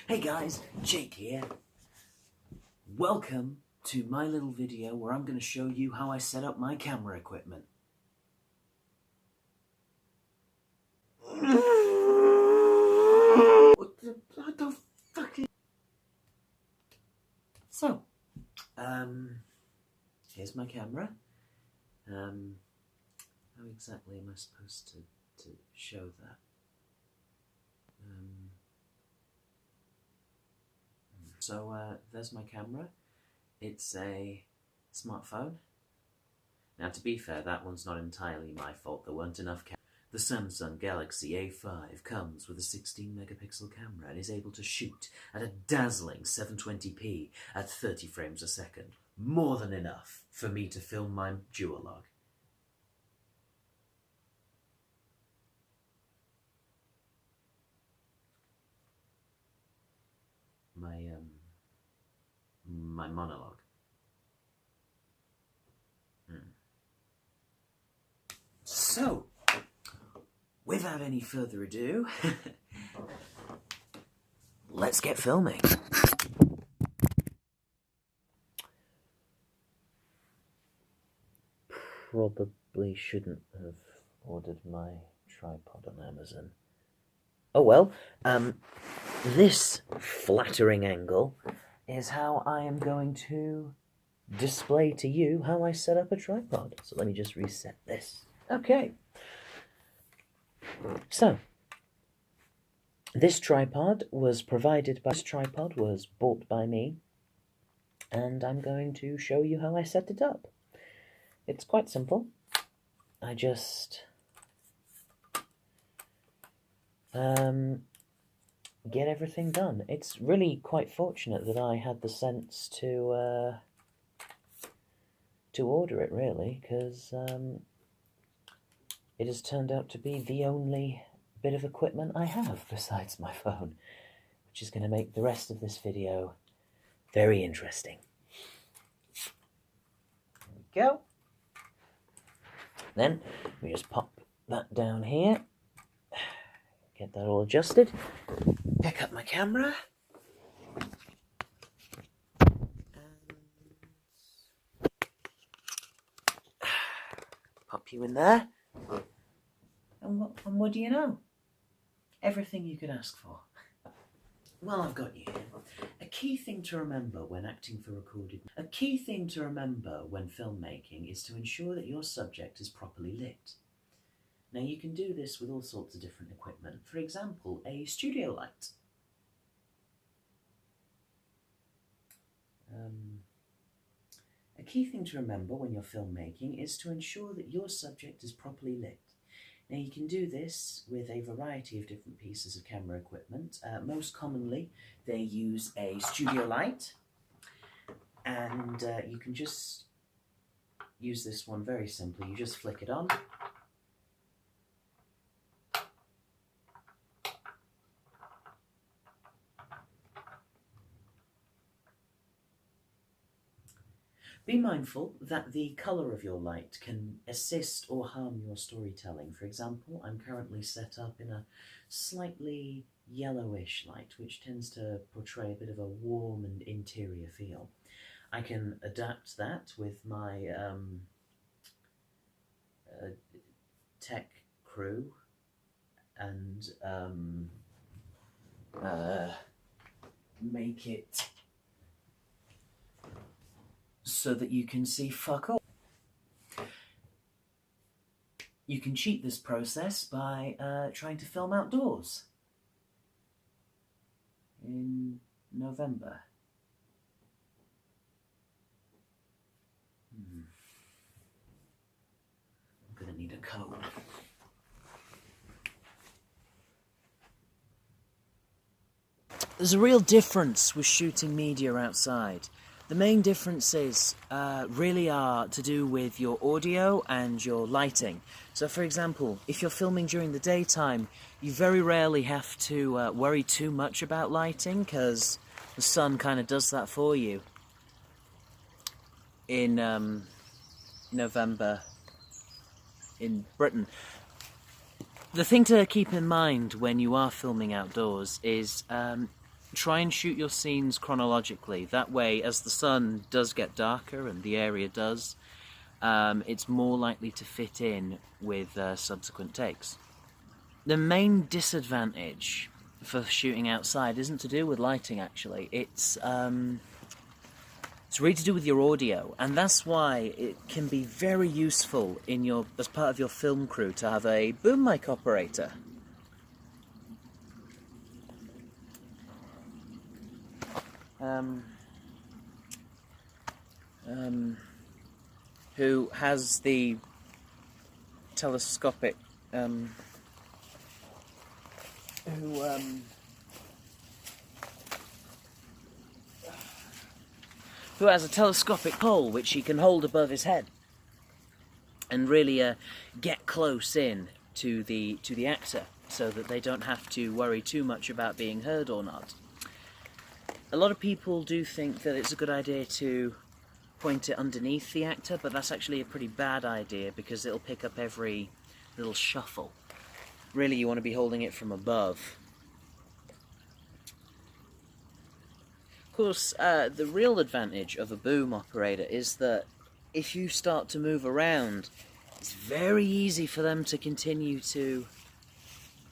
Hey guys, Jake here. Welcome to my little video where I'm going to show you how I set up my camera equipment. What the fuck is... So, here's my camera. How exactly am I supposed to show that? So there's my camera. It's a smartphone. Now, to be fair, that one's not entirely my fault. There weren't enough cameras. The Samsung Galaxy A5 comes with a 16-megapixel camera and is able to shoot at a dazzling 720p at 30 frames a second. More than enough for me to film my duologue. My monologue. So, without any further ado, let's get filming. Probably shouldn't have ordered my tripod on Amazon. Oh well, this flattering angle is how I am going to display to you how I set up a tripod. So let me just reset this. Okay. So, this tripod was bought by me, and I'm going to show you how I set it up. It's quite simple. I just get everything done. It's really quite fortunate that I had the sense to order it, really, because it has turned out to be the only bit of equipment I have besides my phone, which is going to make the rest of this video very interesting. There we go. Then we just pop that down here, get that all adjusted, pick up my camera, and pop you in there, and what do you know? Everything you could ask for. Well, I've got you here. A key thing to remember when filmmaking is to ensure that your subject is properly lit. Now, you can do this with all sorts of different equipment. For example, a studio light. A key thing to remember when you're filmmaking is to ensure that your subject is properly lit. Now, you can do this with a variety of different pieces of camera equipment. Most commonly, they use a studio light, and you can just use this one very simply. You just flick it on. Be mindful that the colour of your light can assist or harm your storytelling. For example, I'm currently set up in a slightly yellowish light, which tends to portray a bit of a warm and interior feel. I can adapt that with my tech crew and make it so that you can see fuck all. You can cheat this process by trying to film outdoors in November. I'm gonna need a coat. There's a real difference with shooting media outside. The main differences really are to do with your audio and your lighting. So, for example, if you're filming during the daytime, you very rarely have to worry too much about lighting, because the sun kind of does that for you. In November in Britain. The thing to keep in mind when you are filming outdoors is try and shoot your scenes chronologically. That way, as the sun does get darker and the area does, it's more likely to fit in with subsequent takes. The main disadvantage for shooting outside isn't to do with lighting, actually. It's really to do with your audio, and that's why it can be very useful as part of your film crew to have a boom mic operator. Who has the telescopic who has a telescopic pole which he can hold above his head and really get close in to the actor so that they don't have to worry too much about being heard or not. A lot of people do think that it's a good idea to point it underneath the actor, but that's actually a pretty bad idea because it'll pick up every little shuffle. Really, you want to be holding it from above. Of course, the real advantage of a boom operator is that if you start to move around, it's very easy for them to continue to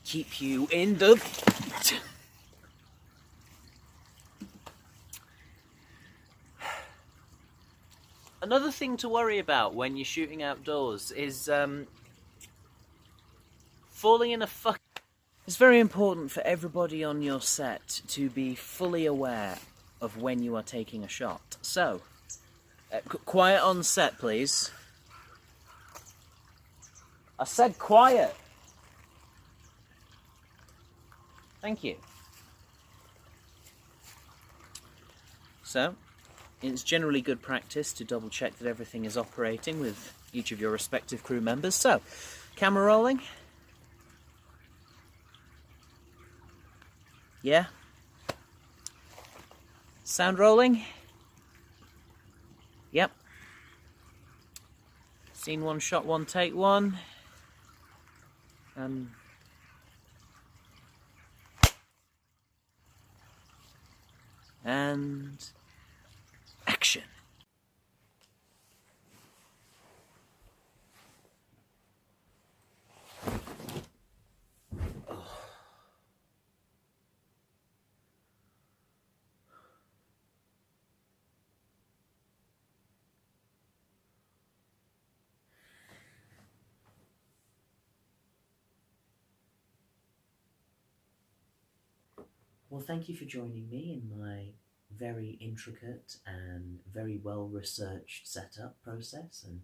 keep you in the... Another thing to worry about when you're shooting outdoors is falling in a fuck. It's very important for everybody on your set to be fully aware of when you are taking a shot. So, quiet on set, please. I said quiet. Thank you. So, it's generally good practice to double check that everything is operating with each of your respective crew members. So, camera rolling. Yeah. Sound rolling. Yep. Scene one, shot one, take one. And action. Well, thank you for joining me in my very intricate and very well-researched setup process, and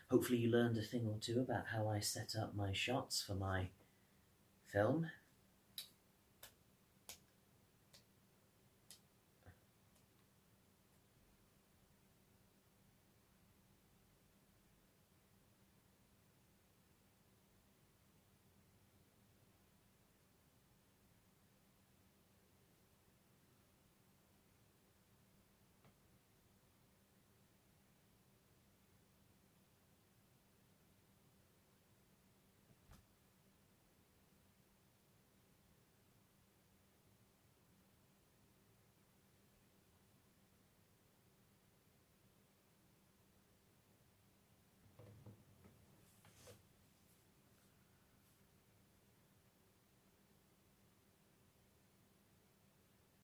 hopefully you learned a thing or two about how I set up my shots for my film.